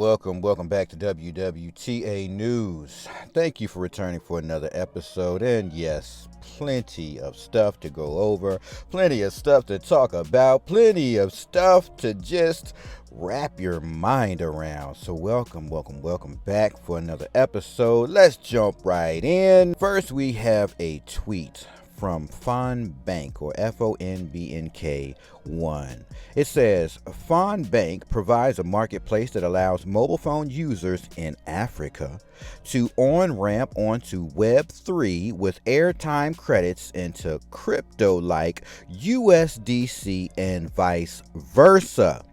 welcome back to WWTA News. Thank you for returning for another episode. And yes, plenty of stuff to go over, plenty of stuff to talk about, plenty of stuff to just wrap your mind around. So welcome back for another episode. Let's jump right in. First, we have a tweet from Fonbank, or FONBNK 1. It says, Fonbank provides a marketplace that allows mobile phone users in Africa to on-ramp onto Web3 with airtime credits into crypto like USDC and vice versa.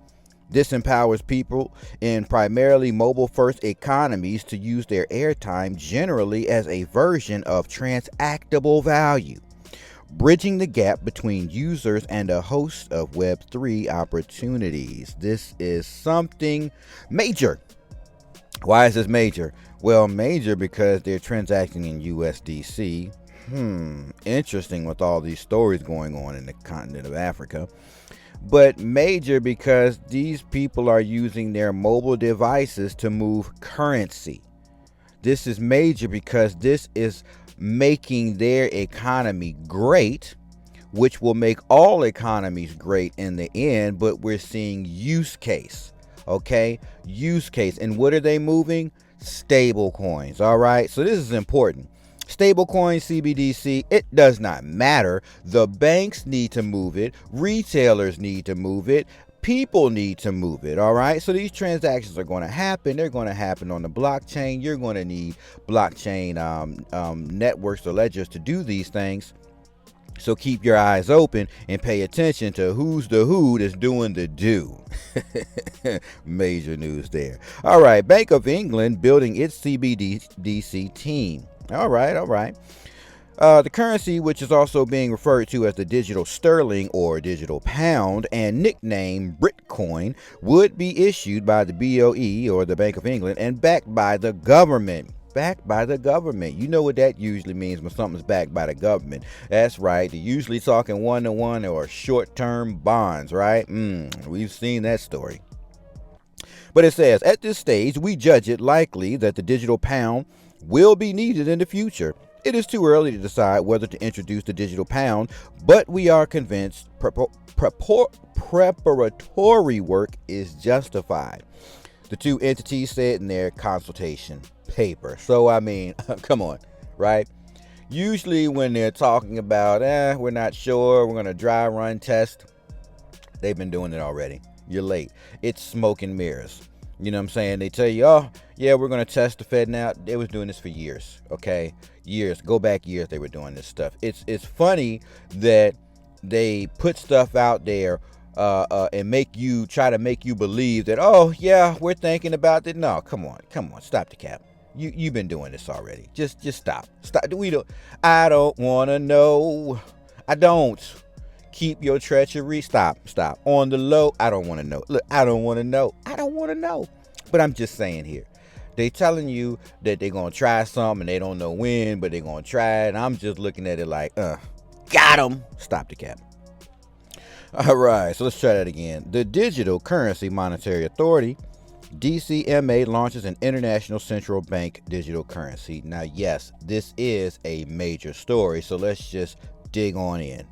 This empowers people in primarily mobile-first economies to use their airtime generally as a version of transactable value, bridging the gap between users and a host of Web3 opportunities. This is something major. Why is this major? Well, major because they're transacting in USDC. Interesting with all these stories going on in the continent of Africa. But major because these people are using their mobile devices to move currency. This is major because this is making their economy great, which will make all economies great in the end. But we're seeing use case. Okay, use case. And what are they moving? Stable coins. All right, so this is important. Stable coin, CBDC, it does not matter. The banks need to move it. Retailers need to move it. People need to move it. All right. So these transactions are going to happen. They're going to happen on the blockchain. You're going to need blockchain networks or ledgers to do these things. So keep your eyes open and pay attention to who's the who that's doing the do. Major news there. All right. Bank of England building its CBDC team. All right. The currency, which is also being referred to as the digital sterling or digital pound and nicknamed Bitcoin, would be issued by the BOE or the Bank of England and backed by the government. Backed by the government. You know what that usually means when something's backed by the government. That's right. They're usually talking one-to-one or short-term bonds, right? We've seen that story. But it says, at this stage, we judge it likely that the digital pound will be needed in the future. It is too early to decide whether to introduce the digital pound, but we are convinced preparatory work is justified, the two entities said in their consultation paper. So, I mean, come on, right? Usually when they're talking about, we're not sure, we're going to dry run test, they've been doing it already. You're late. It's smoke and mirrors. You know what I'm saying? They tell you, oh, yeah, we're going to test the Fed now. They was doing this for years, okay? Years. Go back years they were doing this stuff. It's funny that they put stuff out there and try to make you believe that, oh, yeah, we're thinking about it. No, come on. Stop the cap. You've been doing this already. Just stop. I don't want to know. I don't. Keep your treachery. Stop. On the low, I don't want to know. Look, I don't want to know. But I'm just saying here. They telling you that they're going to try something and they don't know when, but they're going to try it. And I'm just looking at it like, got them. Stop the cap. All right, so let's try that again. The Digital Currency Monetary Authority, DCMA, launches an international central bank digital currency. Now, yes, this is a major story, so let's just dig on in.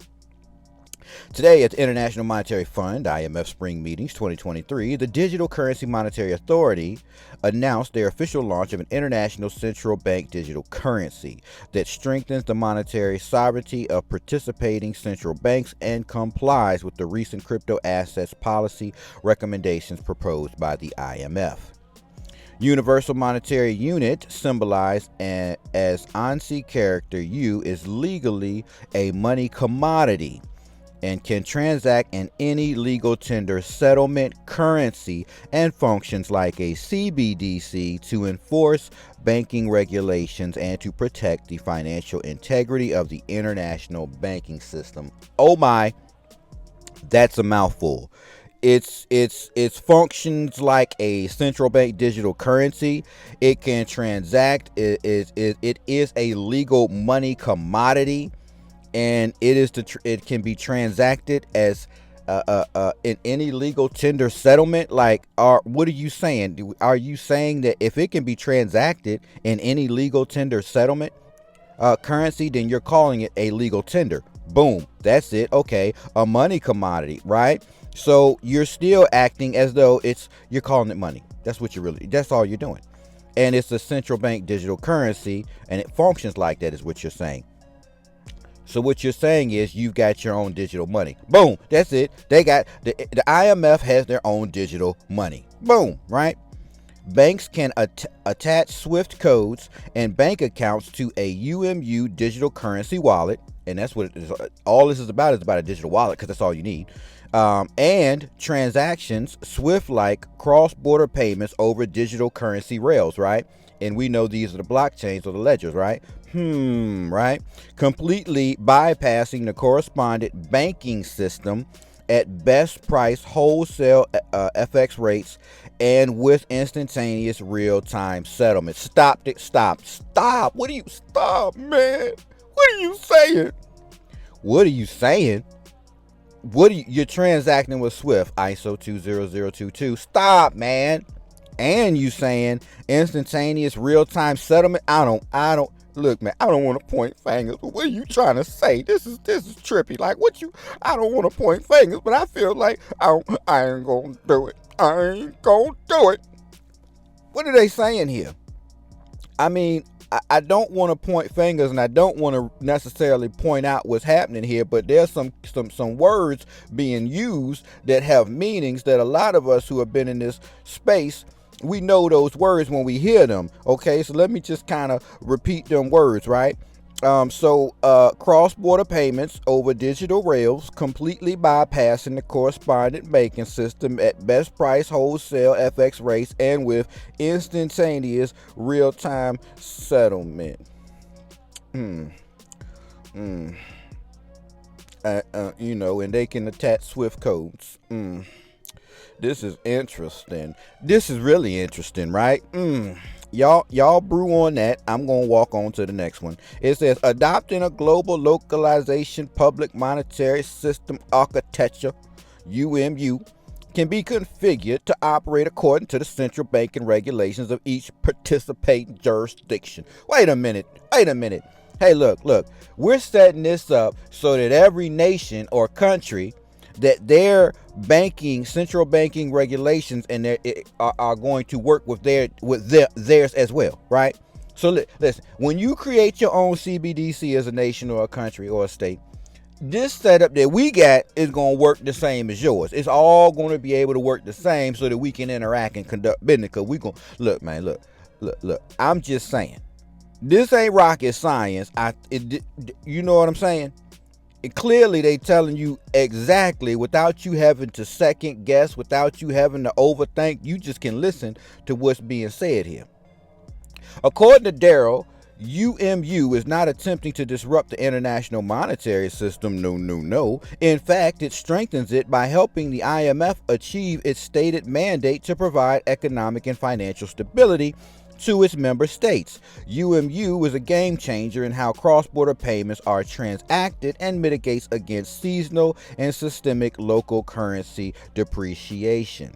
Today at the International Monetary Fund, IMF Spring Meetings 2023, the Digital Currency Monetary Authority announced their official launch of an international central bank digital currency that strengthens the monetary sovereignty of participating central banks and complies with the recent crypto assets policy recommendations proposed by the IMF. Universal Monetary Unit, symbolized as ANSI character U, is legally a money commodity and can transact in any legal tender settlement currency and functions like a CBDC to enforce banking regulations and to protect the financial integrity of the international banking system. Oh my, that's a mouthful. It's functions like a central bank digital currency. It can transact. It is a legal money commodity. And it can be transacted as in any legal tender settlement? Like, what are you saying? Are you saying that if it can be transacted in any legal tender settlement currency, then you're calling it a legal tender? Boom, that's it. Okay, a money commodity, right? So you're still acting as though you're calling it money. That's all you're doing. And it's a central bank digital currency, and it functions like that, is what you're saying. So what you're saying is you've got your own digital money. Boom, that's it. They got the IMF has their own digital money. Boom, right? Banks can attach SWIFT codes and bank accounts to a UMU digital currency wallet, and that's what it is. All this is about a digital wallet, because that's all you need. And transactions, SWIFT-like cross-border payments over digital currency rails, right? And we know these are the blockchains or the ledgers, right? Right? Completely bypassing the correspondent banking system at best price wholesale FX rates and with instantaneous real-time settlement. Stop. What are you, stop, man? What are you saying? You're transacting with SWIFT, ISO 20022. Stop, man. And you saying instantaneous real-time settlement. I don't look, man, I don't want to point fingers, but what are you trying to say? This is trippy. Like, I don't want to point fingers, but I feel like I ain't gonna do it. I ain't gonna do it. What are they saying here? I mean, I don't want to point fingers, and I don't want to necessarily point out what's happening here, but there's some words being used that have meanings that a lot of us who have been in this space, we know those words when we hear them. Okay, so let me just kind of repeat them words, right? Cross-border payments over digital rails, completely bypassing the correspondent banking system at best price wholesale FX rates and with instantaneous real-time settlement. And they can attach SWIFT codes. This is interesting. This is really interesting, right? Y'all brew on that. I'm going to walk on to the next one. It says, adopting a global localization public monetary system architecture, UMU, can be configured to operate according to the central banking regulations of each participating jurisdiction. Wait a minute. Hey, look. We're setting this up so that every nation or country, that their central banking regulations and are going to work with theirs as well, right? So listen, when you create your own CBDC as a nation or a country or a state, this setup that we got is going to work the same as yours. It's all going to be able to work the same so that we can interact and conduct business. Because we going to look, man, look. I'm just saying, this ain't rocket science. You know what I'm saying? Clearly they telling you exactly without you having to second guess, without you having to overthink. You just can listen to what's being said here. According to Darrell, UMU is not attempting to disrupt the international monetary system. No. In fact, it strengthens it by helping the IMF achieve its stated mandate to provide economic and financial stability to its member states. UMU is a game changer in how cross-border payments are transacted and mitigates against seasonal and systemic local currency depreciation.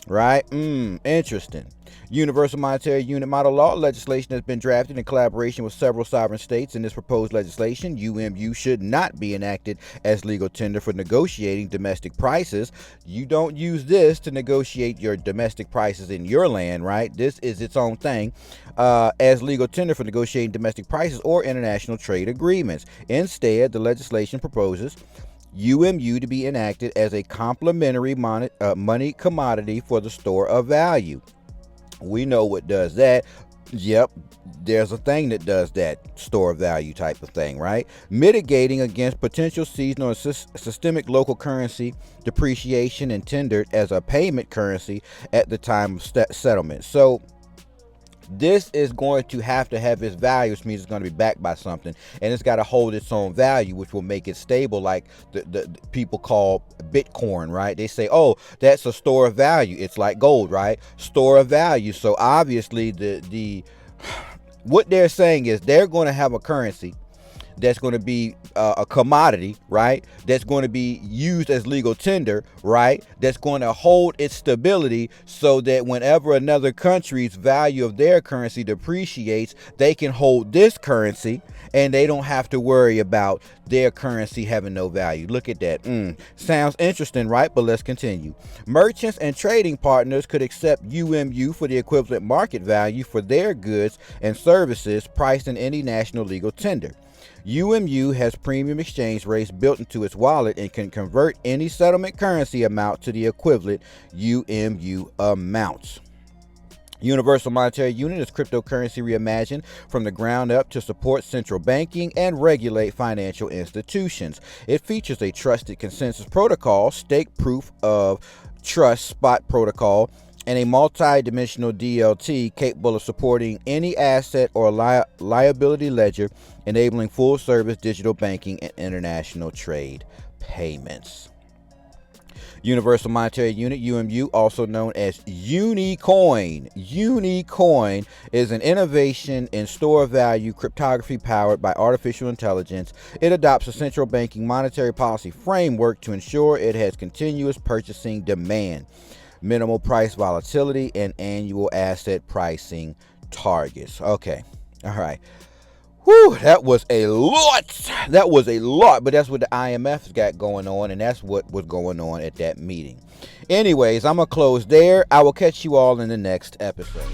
Right? Interesting. Universal Monetary Unit Model Law legislation has been drafted in collaboration with several sovereign states. In this proposed legislation, UMU should not be enacted as legal tender for negotiating domestic prices. You don't use this to negotiate your domestic prices in your land, right? This is its own thing, as legal tender for negotiating domestic prices or international trade agreements. Instead, the legislation proposes UMU to be enacted as a complementary money commodity for the store of value. We know what does that. Yep, there's a thing that does that store of value type of thing, right? Mitigating against potential seasonal and systemic local currency depreciation and tendered as a payment currency at the time of settlement. So this is going to have its value, which means it's going to be backed by something, and it's got to hold its own value, which will make it stable, like the people call Bitcoin, right? They say, oh, that's a store of value. It's like gold, right? Store of value. So obviously the what they're saying is they're going to have a currency that's going to be a commodity, right? That's going to be used as legal tender, right? That's going to hold its stability so that whenever another country's value of their currency depreciates, they can hold this currency and they don't have to worry about their currency having no value. Look at that. Sounds interesting, right? But let's continue. Merchants and trading partners could accept UMU for the equivalent market value for their goods and services priced in any national legal tender. UMU has premium exchange rates built into its wallet and can convert any settlement currency amount to the equivalent UMU amounts. Universal Monetary Unit is cryptocurrency reimagined from the ground up to support central banking and regulate financial institutions. It features a trusted consensus protocol, stake proof of trust spot protocol, and a multi-dimensional DLT capable of supporting any asset or liability ledger, enabling full-service digital banking and international trade payments. Universal Monetary Unit, UMU, also known as Unicoin. Unicoin is an innovation in store value cryptography powered by artificial intelligence. It adopts a central banking monetary policy framework to ensure it has continuous purchasing demand, minimal price volatility, and annual asset pricing targets. Okay, all right. Whew, that was a lot. That was a lot, but that's what the IMF's got going on, and that's what was going on at that meeting. Anyways, I'm going to close there. I will catch you all in the next episode.